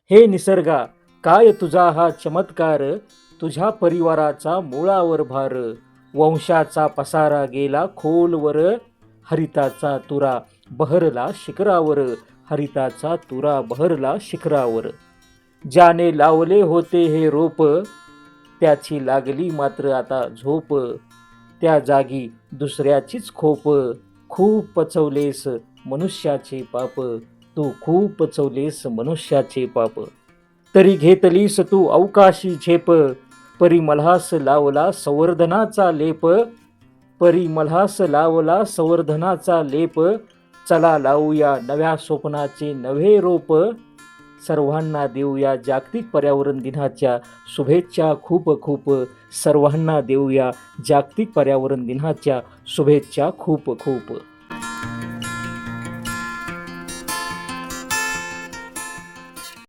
हे निसर्गा, काय तुझा हा चमत्कार, तुझ्या परिवाराचा मुळावर भार, वंशाचा पसारा गेला खोलवर, हरिताचा तुरा बहरला शिखरावर, हरिताचा तुरा बहरला शिखरावर. ज्याने लावले होते हे रोप, त्याची लागली मात्र आता झोप, त्या जागी दुसऱ्याचीच खोप. खूप पचवलेस मनुष्याचे पाप, तू खूप पचवलेस मनुष्याचे पाप. तरी घेतलीस तू अवकाशी झेप, परी मल्हास लावला संवर्धनाचा लेप, परी मल्हास लावला संवर्धनाचा लेप. चला लावूया नव्या स्वप्नाचे नवे रोप. सर्वांना देऊया जागतिक पर्यावरण दिनाच्या शुभेच्छा खूप खूप. सर्वांना देऊया जागतिक पर्यावरण दिनाच्या शुभेच्छा खूप खूप.